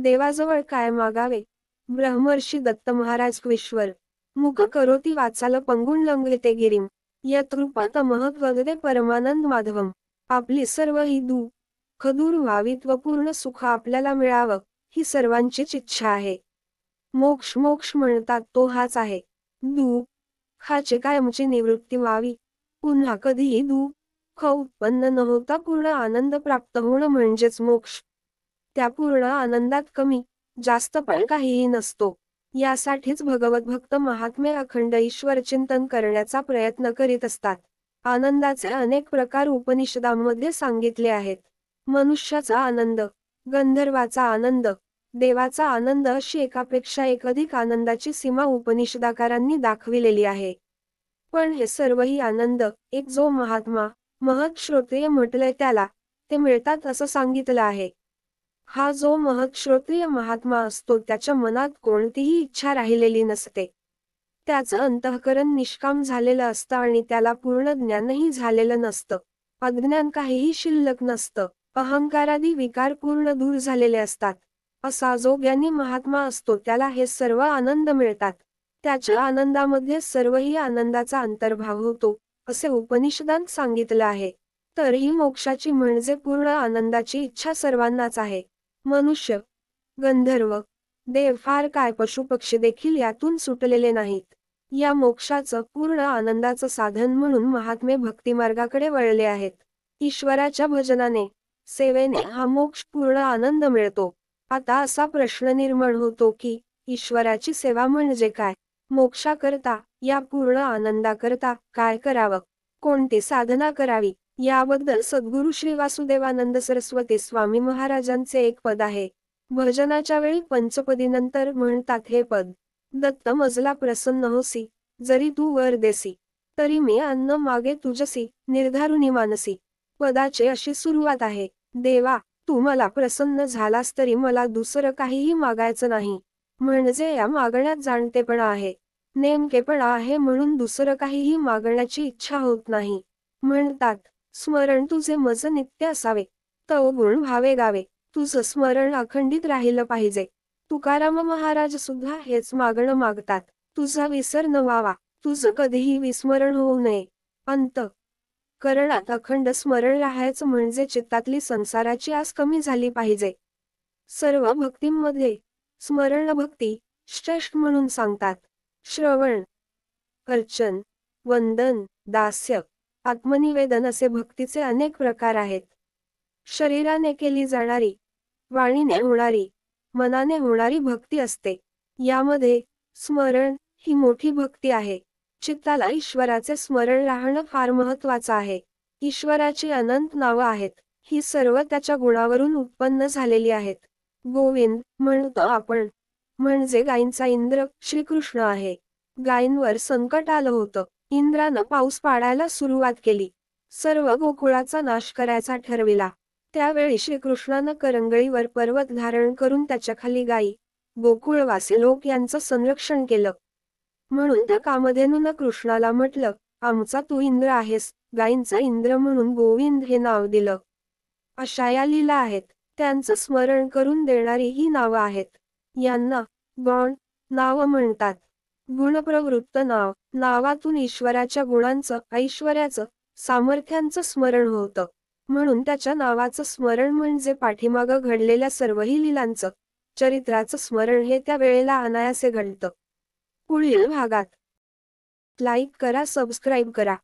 देवाजवळ काय मागावे? ब्रह्मर्षी दत्त महाराज क्विश्वर मुख करोती वाचाल पंगुण लंगते गिरीम यत्रूपात महत्वगदे परमानंद माधवम. आपली सर्व ही दुःख दूर व्हावीत व पूर्ण सुख आपल्याला मिळावं, ही सर्वांचीच इच्छा आहे. मोक्ष मोक्ष म्हणतात तो हाच आहे. दुःखाची कायमची निवृत्ती व्हावी, पुन्हा कधीही दुःख उत्पन्न न होता पूर्ण आनंद प्राप्त होणं म्हणजेच मोक्ष. त्या पूर्ण आनंदात कमी जास्त पण काहीही नसतो. यासाठीच भगवत भक्त महात्मे अखंड ईश्वर चिंतन करण्याचा प्रयत्न करीत असतात. आनंदाचे अनेक प्रकार उपनिषदांमध्ये सांगितले आहेत. मनुष्याचा आनंद, गंधर्वाचा आनंद, देवाचा आनंद अशी एकापेक्षा एक अधिक आनंदाची सीमा उपनिषदाकारांनी दाखविलेली आहे. पण हे सर्वही आनंद एक जो महात्मा महत् श्रोत्रिय म्हटलंय त्याला ते मिळतात असं सांगितलं आहे. हा जो महत् श्रोत्रिय महात्मा असतो त्याच्या मनात कोणतीही इच्छा राहिलेली नसते. त्याचं अंतःकरण निष्काम झालेलं असतं आणि त्याला पूर्ण ज्ञानही झालेलं नसतं. अज्ञान काहीही शिल्लक नसतं. अहंकारादी विकार पूर्ण दूर झालेले असतात. असा जो ज्ञानी महात्मा असतो त्याला हे सर्व आनंद मिळतात. त्याच्या आनंदामध्ये सर्वही आनंदाचा अंतर्भाव होतो असे उपनिषदांत सांगितलं आहे. तर ही मोक्षाची म्हणजे पूर्ण आनंदाची इच्छा सर्वांनाच आहे. मनुष्य, गंधर्व, देव फार काय पशुपक्षी देखील यातून सुटलेले नाहीत. या मोक्षाचं पूर्ण आनंदाचं साधन म्हणून महात्मे भक्तिमार्गाकडे वळले आहेत. ईश्वराच्या भजनाने, सेवेने हा मोक्ष पूर्ण आनंद मिळतो. आता असा प्रश्न निर्माण होतो की ईश्वराची सेवा म्हणजे काय? मोक्षाकरता, या पूर्ण आनंदाकरता काय करावं? कोणती साधना करावी? याबद्दल सद्गुरु श्री वासुदेवानंद सरस्वती स्वामी महाराजांचे एक पद आहे. भजनाच्या वेळी पंचपदीनंतर म्हणतात हे पद. दत्त मजला प्रसन्न होसी, जरी तू वर देसी, तरी मी अन्न मागे तुझसी, निर्धारुनी मानसी. पदाची अशी सुरुवात आहे. देवा, तू मला प्रसन्न झालास तरी मला दुसरं काहीही मागायचं नाही. म्हणजे या मागण्यात जाणतेपणा आहे, नेमकेपणा आहे म्हणून दुसरं काहीही मागण्याची इच्छा होत नाही. म्हणतात, स्मरण तुझे मज नित्य असावे, तव गुण भावे गावे. तुझं स्मरण अखंडित राहिलं पाहिजे. तुकाराम महाराज सुद्धा हेच मागणं मागतात. तुझा विसर न व्हावा, तुझं कधीही विस्मरण होऊ नये. अंत करणात अखंड स्मरण राहायचं म्हणजे चित्तातली संसाराची आस कमी झाली पाहिजे. सर्व भक्तींमध्ये स्मरण भक्ती श्रेष्ठ म्हणून सांगतात. श्रवण, अर्चन, वंदन, दास्य, आत्मनिवेदन असे भक्तीचे अनेक प्रकार आहेत. शरीराने केली जाणारी, वाणीने होणारी, मनाने होणारी भक्ती असते. यामध्ये स्मरण ही मोठी भक्ती आहे. चित्ताला ईश्वराचे स्मरण राहणं फार महत्वाचं आहे. ईश्वराची अनंत नावं आहेत. ही सर्व त्याच्या गुणावरून उत्पन्न झालेली आहेत. गोविंद म्हणतो आपण, म्हणजे गायींचा इंद्र श्रीकृष्ण आहे. गायींवर संकट आलं होतं. इंद्रानं पाऊस पाडायला सुरुवात केली. सर्व गोकुळाचा नाश करायचा ठरविला. त्यावेळी श्रीकृष्णानं करंगळीवर पर्वत धारण करून त्याच्याखाली गायी, गोकुळवासी लोक यांचं संरक्षण केलं. म्हणून त्या कामधेनूनं कृष्णाला म्हटलं, आमचा तू इंद्र आहेस. गायींचा इंद्र म्हणून गोविंद हे नाव दिलं. अशा या लीला आहेत. त्यांचं स्मरण करून देणारी ही नावं आहेत. यांना गौण नावं म्हणतात. गुणप्रवृत्त नाव, नावातून ईश्वराच्या गुणांचं, ऐश्वर्याचं, सामर्थ्यांचं स्मरण होतं. म्हणून त्याच्या नावाचं स्मरण म्हणजे पाठीमागं घडलेल्या सर्वही लीलांचं, चरित्राचं स्मरण हे त्या वेळेला अनायासे घडतं. पुढील भागात लाईक करा, सबस्क्राईब करा.